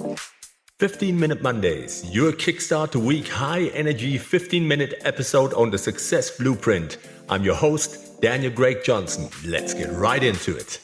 15-Minute Mondays, your kickstart to week high-energy 15-minute episode on the Success Blueprint. I'm your host, Daniel Greg Johnson. Let's get right into it.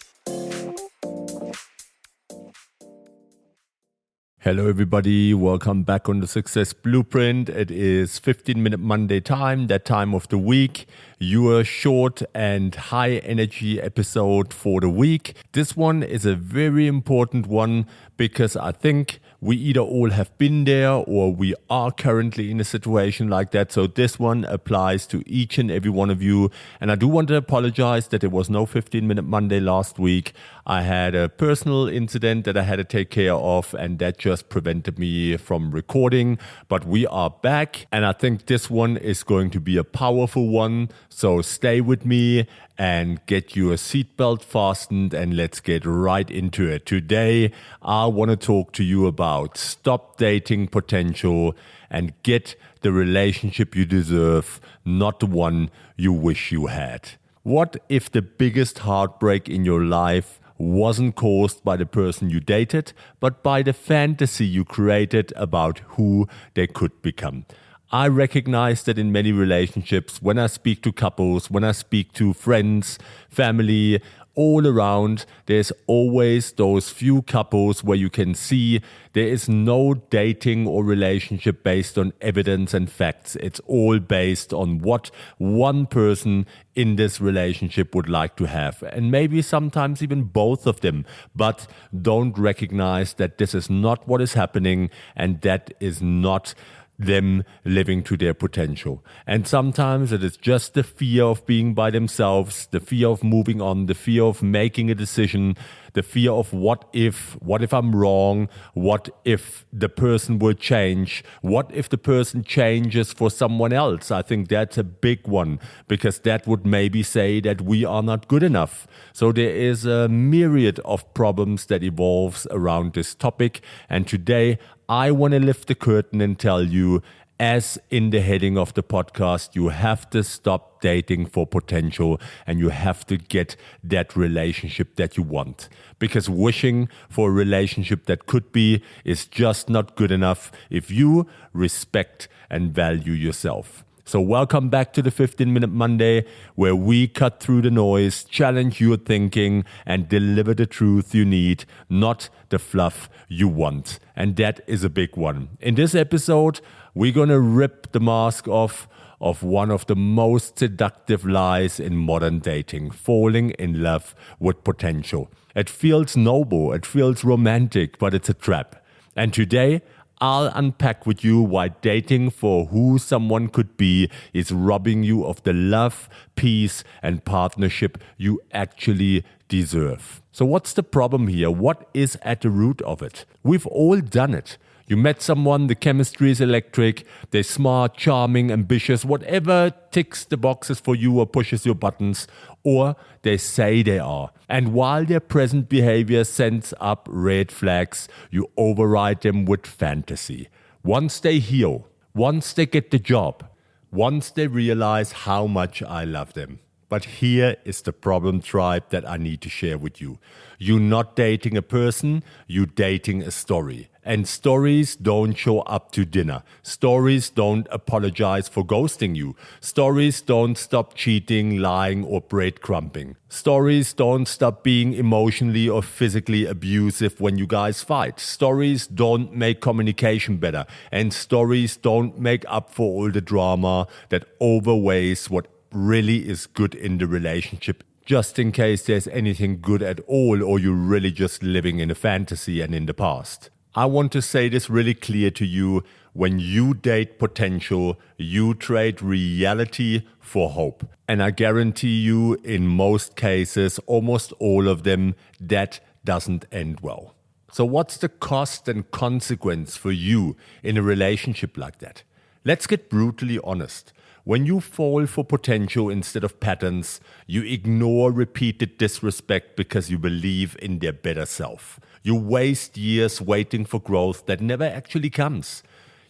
Hello everybody, welcome back on the Success Blueprint. It is 15-Minute Monday time, that time of the week. Your short and high energy episode for the week. This one is a very important one because I think we either all have been there or we are currently in a situation like that. So this one applies to each and every one of you. And I do want to apologize that there was no 15-Minute Monday last week. I had a personal incident that I had to take care of, and that just prevented me from recording. But we are back, and I think this one is going to be a powerful one. So stay with me and get your seatbelt fastened, and let's get right into it. Today, I want to talk to you about stop dating potential and get the relationship you deserve, not the one you wish you had. What if the biggest heartbreak in your life wasn't caused by the person you dated, but by the fantasy you created about who they could become? I recognize that in many relationships, when I speak to couples, when I speak to friends, family, all around, there's always those few couples where you can see there is no dating or relationship based on evidence and facts. It's all based on what one person in this relationship would like to have. And maybe sometimes even both of them, but don't recognize that this is not what is happening and that is not them living to their potential. And sometimes it is just the fear of being by themselves, the fear of moving on, the fear of making a decision, the fear of what if I'm wrong, what if the person will change, what if the person changes for someone else. I think that's a big one because that would maybe say that we are not good enough. So there is a myriad of problems that evolves around this topic, and today I want to lift the curtain and tell you, as in the heading of the podcast, you have to stop dating for potential and you have to get that relationship that you want. Because wishing for a relationship that could be is just not good enough if you respect and value yourself. So welcome back to the 15-Minute Monday, where we cut through the noise, challenge your thinking, and deliver the truth you need, not the fluff you want. And that is a big one. In this episode, we're going to rip the mask off of one of the most seductive lies in modern dating, falling in love with potential. It feels noble, it feels romantic, but it's a trap. And today, I'll unpack with you why dating for who someone could be is robbing you of the love, peace, and partnership you actually deserve. So what's the problem here? What is at the root of it? We've all done it. You met someone, the chemistry is electric, they're smart, charming, ambitious, whatever ticks the boxes for you or pushes your buttons, or they say they are. And while their present behavior sends up red flags, you override them with fantasy. Once they heal, once they get the job, once they realize how much I love them. But here is the problem, tribe, that I need to share with you. You're not dating a person, you're dating a story. And stories don't show up to dinner. Stories don't apologize for ghosting you. Stories don't stop cheating, lying, or breadcrumbing. Stories don't stop being emotionally or physically abusive when you guys fight. Stories don't make communication better. And stories don't make up for all the drama that overweighs what really is good in the relationship, just in case there's anything good at all or you're really just living in a fantasy and in the past. I want to say this really clear to you. When you date potential, you trade reality for hope. And I guarantee you, in most cases, almost all of them, that doesn't end well. So what's the cost and consequence for you in a relationship like that? Let's get brutally honest. When you fall for potential instead of patterns, you ignore repeated disrespect because you believe in their better self. You waste years waiting for growth that never actually comes.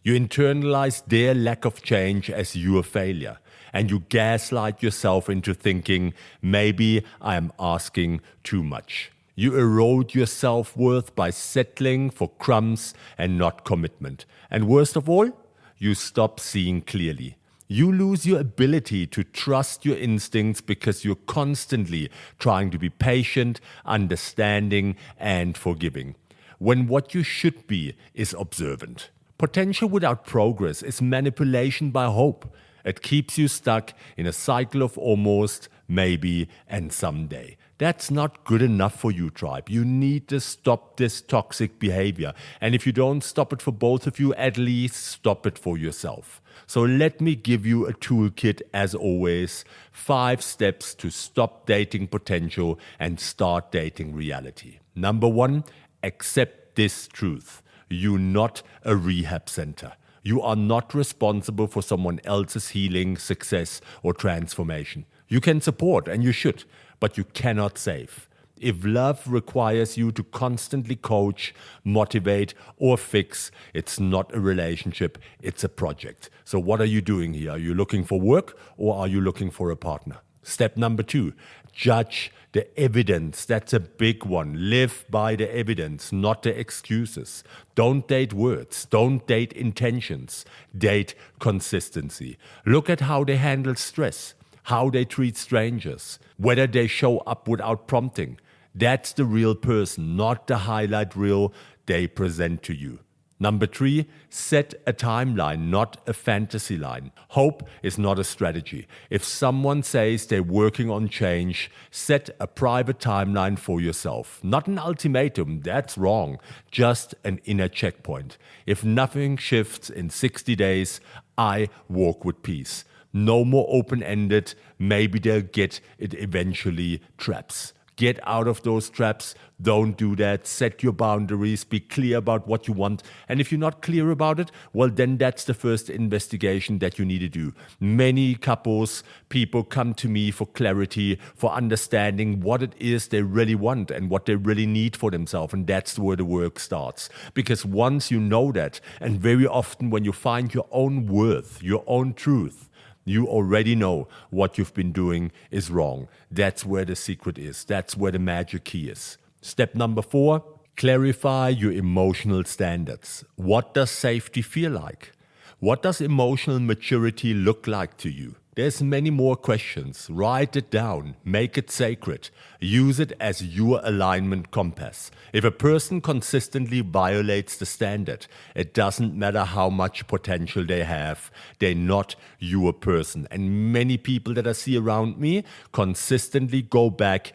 You internalize their lack of change as your failure. And you gaslight yourself into thinking, maybe I am asking too much. You erode your self-worth by settling for crumbs and not commitment. And worst of all, you stop seeing clearly. You lose your ability to trust your instincts because you're constantly trying to be patient, understanding, and forgiving, when what you should be is observant. Potential without progress is manipulation by hope. It keeps you stuck in a cycle of almost, maybe, and someday. That's not good enough for you, tribe. You need to stop this toxic behavior. And if you don't stop it for both of you, at least stop it for yourself. So let me give you a toolkit, as always. 5 steps to stop dating potential and start dating reality. Number 1, accept this truth. You're not a rehab center. You are not responsible for someone else's healing, success, or transformation. You can support, and you should, but you cannot save. If love requires you to constantly coach, motivate, or fix, it's not a relationship, it's a project. So what are you doing here? Are you looking for work, or are you looking for a partner? Step number 2, judge the evidence. That's a big one. Live by the evidence, not the excuses. Don't date words. Don't date intentions. Date consistency. Look at how they handle stress, how they treat strangers, whether they show up without prompting. That's the real person, not the highlight reel they present to you. Number 3, set a timeline, not a fantasy line. Hope is not a strategy. If someone says they're working on change, set a private timeline for yourself. Not an ultimatum, that's wrong. Just an inner checkpoint. If nothing shifts in 60 days, I walk with peace. No more open-ended, maybe they'll get it eventually traps. Get out of those traps. Don't do that. Set your boundaries. Be clear about what you want. And if you're not clear about it, well, then that's the first investigation that you need to do. Many couples, people come to me for clarity, for understanding what it is they really want and what they really need for themselves. And that's where the work starts. Because once you know that, and very often when you find your own worth, your own truth, you already know what you've been doing is wrong. That's where the secret is. That's where the magic key is. Step number 4, clarify your emotional standards. What does safety feel like? What does emotional maturity look like to you? There's many more questions. Write it down. Make it sacred. Use it as your alignment compass. If a person consistently violates the standard, it doesn't matter how much potential they have. They're not your person. And many people that I see around me consistently go back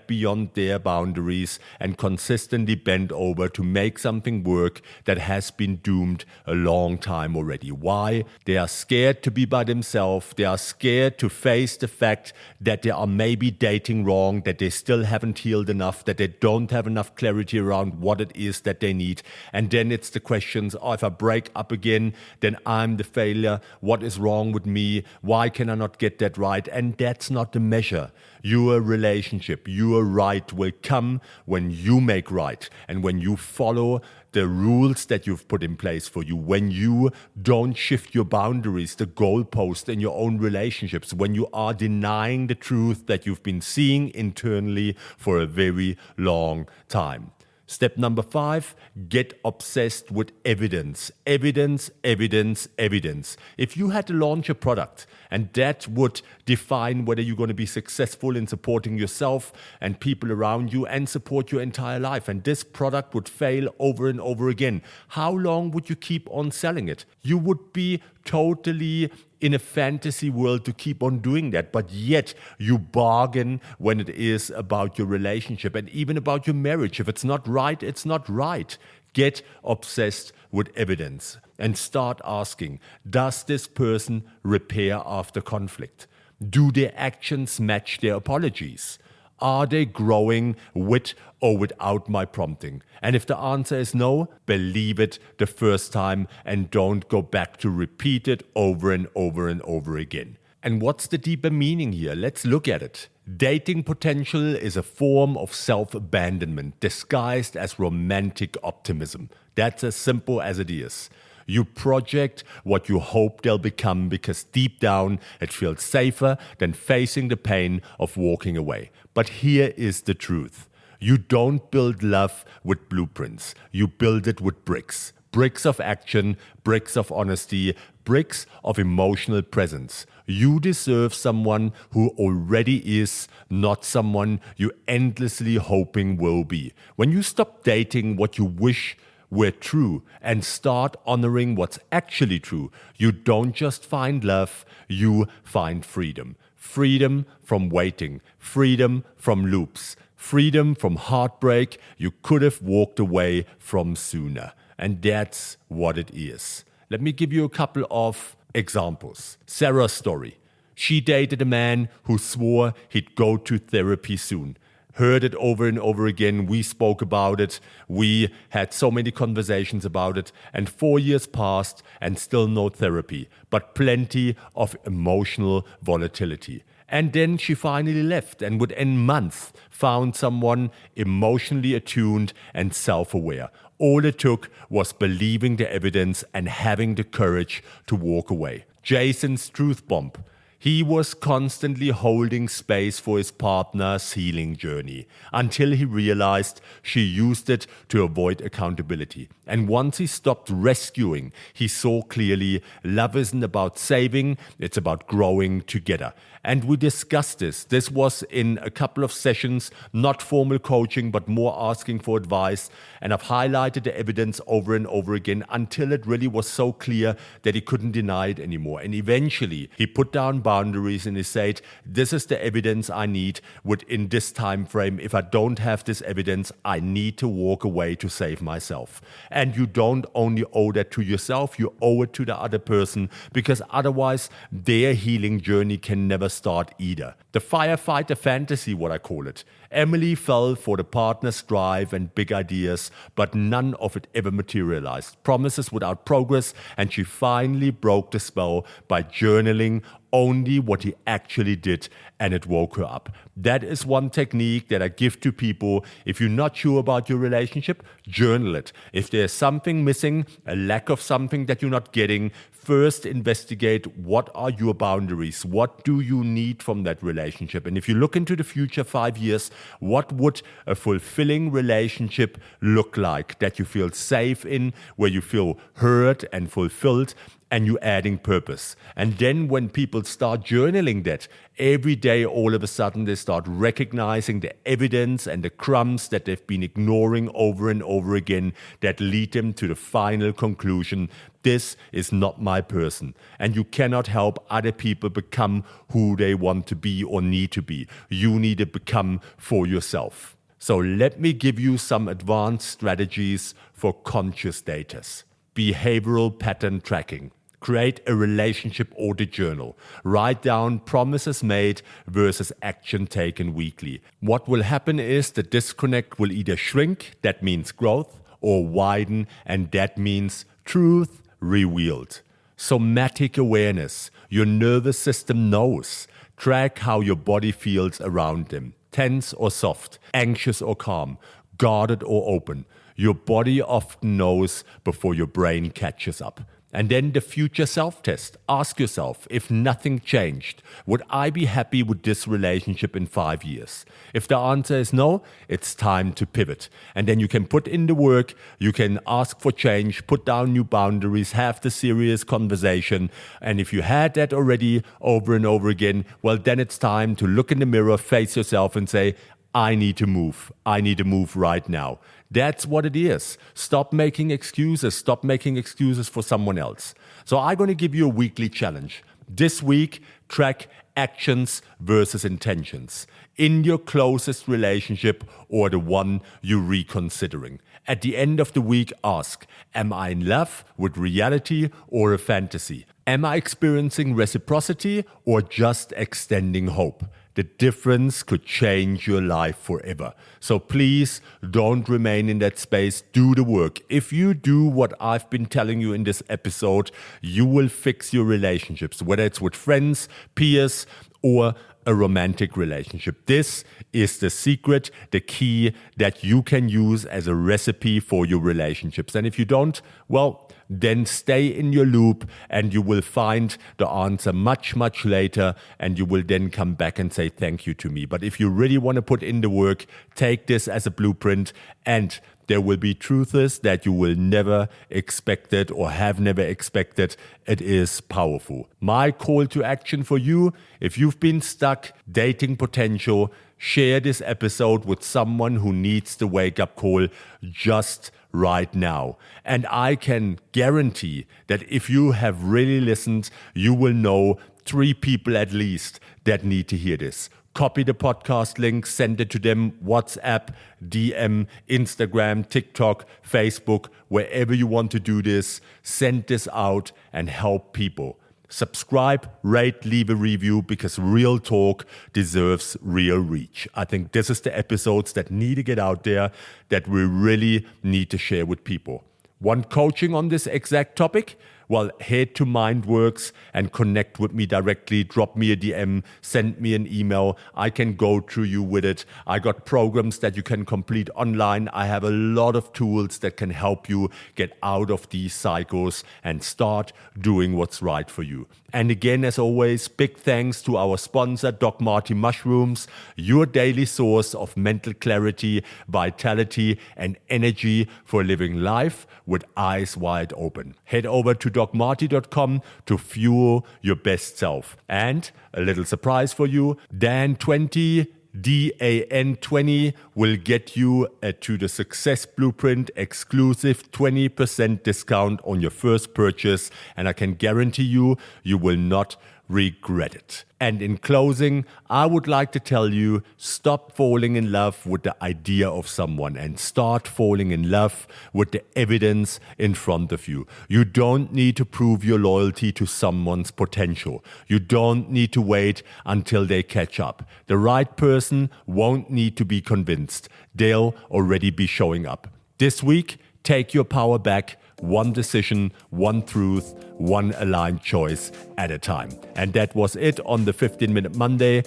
beyond their boundaries and consistently bend over to make something work that has been doomed a long time already. Why? They are scared to be by themselves. They are scared to face the fact that they are maybe dating wrong, that they still haven't healed enough, that they don't have enough clarity around what it is that they need. And then it's the questions, if I break up again, then I'm the failure. What is wrong with me? Why can I not get that right? And that's not the measure. Your relationship, your right will come when you make right and when you follow the rules that you've put in place for you, when you don't shift your boundaries, the goalpost in your own relationships, when you are denying the truth that you've been seeing internally for a very long time. Step number 5, get obsessed with evidence. Evidence, evidence, evidence. If you had to launch a product and that would define whether you're going to be successful in supporting yourself and people around you and support your entire life, and this product would fail over and over again, how long would you keep on selling it? You would be totally in a fantasy world to keep on doing that, but yet you bargain when it is about your relationship and even about your marriage. If it's not right, it's not right. Get obsessed with evidence and start asking, does this person repair after conflict? Do their actions match their apologies? Are they growing with or without my prompting? And if the answer is no, believe it the first time and don't go back to repeat it over and over and over again. And what's the deeper meaning here? Let's look at it. Dating potential is a form of self-abandonment disguised as romantic optimism. That's as simple as it is. You project what you hope they'll become because deep down it feels safer than facing the pain of walking away. But here is the truth. You don't build love with blueprints. You build it with bricks. Bricks of action, bricks of honesty, bricks of emotional presence. You deserve someone who already is, not someone you endlessly hoping will be. When you stop dating what you wish were true and start honoring what's actually true, you don't just find love, you find freedom. Freedom from waiting, freedom from loops, freedom from heartbreak you could have walked away from sooner. And that's what it is. Let me give you a couple of examples. Sarah's story. She dated a man who swore he'd go to therapy soon. Heard it over and over again. We spoke about it. We had so many conversations about it. And 4 years passed and still no therapy, but plenty of emotional volatility. And then she finally left and within months found someone emotionally attuned and self-aware. All it took was believing the evidence and having the courage to walk away. Jason's truth bomb. He was constantly holding space for his partner's healing journey until he realized she used it to avoid accountability. And once he stopped rescuing, he saw clearly love isn't about saving, it's about growing together. And we discussed this. This was in a couple of sessions, not formal coaching, but more asking for advice. And I've highlighted the evidence over and over again until it really was so clear that he couldn't deny it anymore. And eventually, he put down boundaries and he said, this is the evidence I need within this time frame. If I don't have this evidence, I need to walk away to save myself. And you don't only owe that to yourself, you owe it to the other person, because otherwise their healing journey can never start either. The firefighter fantasy, what I call it. Emily fell for the partner's drive and big ideas, but none of it ever materialized. Promises without progress, and she finally broke the spell by journaling only what he actually did, and it woke her up. That is one technique that I give to people. If you're not sure about your relationship, journal it. If there's something missing, a lack of something that you're not getting, first investigate what are your boundaries, what do you need from that relationship. And if you look into the future 5 years, what would a fulfilling relationship look like that you feel safe in, where you feel heard and fulfilled, and you're adding purpose. And then when people start journaling that, every day all of a sudden they start recognizing the evidence and the crumbs that they've been ignoring over and over again that lead them to the final conclusion, this is not my person. And you cannot help other people become who they want to be or need to be. You need to become for yourself. So let me give you some advanced strategies for conscious daters. Behavioral pattern tracking. Create a relationship audit journal. Write down promises made versus action taken weekly. What will happen is the disconnect will either shrink, that means growth, or widen, and that means truth revealed. Somatic awareness. Your nervous system knows. Track how your body feels around them. Tense or soft, anxious or calm, guarded or open. Your body often knows before your brain catches up. And then the future self-test. Ask yourself, if nothing changed, would I be happy with this relationship in 5 years? If the answer is no, it's time to pivot. And then you can put in the work, you can ask for change, put down new boundaries, have the serious conversation. And if you had that already over and over again, well, then it's time to look in the mirror, face yourself and say, I need to move. I need to move right now. That's what it is. Stop making excuses. Stop making excuses for someone else. So I'm going to give you a weekly challenge. This week, track actions versus intentions in your closest relationship or the one you're reconsidering. At the end of the week, ask, am I in love with reality or a fantasy? Am I experiencing reciprocity or just extending hope? The difference could change your life forever. So please don't remain in that space. Do the work. If you do what I've been telling you in this episode, you will fix your relationships, whether it's with friends, peers, or a romantic relationship. This is the secret, the key that you can use as a recipe for your relationships. And if you don't, well, then stay in your loop and you will find the answer much, much later, and you will then come back and say thank you to me. But if you really want to put in the work, take this as a blueprint, and there will be truths that you will never expected or have never expected. It is powerful. My call to action for you, if you've been stuck dating potential, share this episode with someone who needs the wake-up call just right now. And I can guarantee that if you have really listened, you will know 3 people at least that need to hear this. Copy the podcast link, send it to them, WhatsApp, DM, Instagram, TikTok, Facebook, wherever you want to do this. Send this out and help people. Subscribe, rate, leave a review, because real talk deserves real reach. I think this is the episodes that need to get out there, that we really need to share with people. Want coaching on this exact topic? Well, head to Mindworks and connect with me directly. Drop me a DM, send me an email. I can go through you with it. I got programs that you can complete online. I have a lot of tools that can help you get out of these cycles and start doing what's right for you. And again, as always, big thanks to our sponsor, Doc Marty Mushrooms, your daily source of mental clarity, vitality, and energy for living life with eyes wide open. Head over to docmarty.com to fuel your best self. And a little surprise for you, Dan20, DAN20 will get you to the Success Blueprint exclusive 20% discount on your first purchase, and I can guarantee you, you will not regret it. And in closing, I would like to tell you, stop falling in love with the idea of someone and start falling in love with the evidence in front of you. You don't need to prove your loyalty to someone's potential. You don't need to wait until they catch up. The right person won't need to be convinced. They'll already be showing up. This week, take your power back. One decision, one truth, one aligned choice at a time. And that was it on the 15-Minute Monday.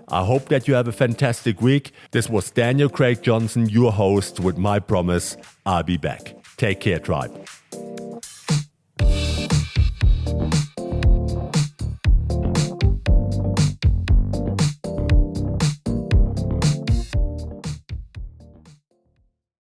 I hope that you have a fantastic week. This was Daniel Craig Johnson, your host, with my promise, I'll be back. Take care, tribe.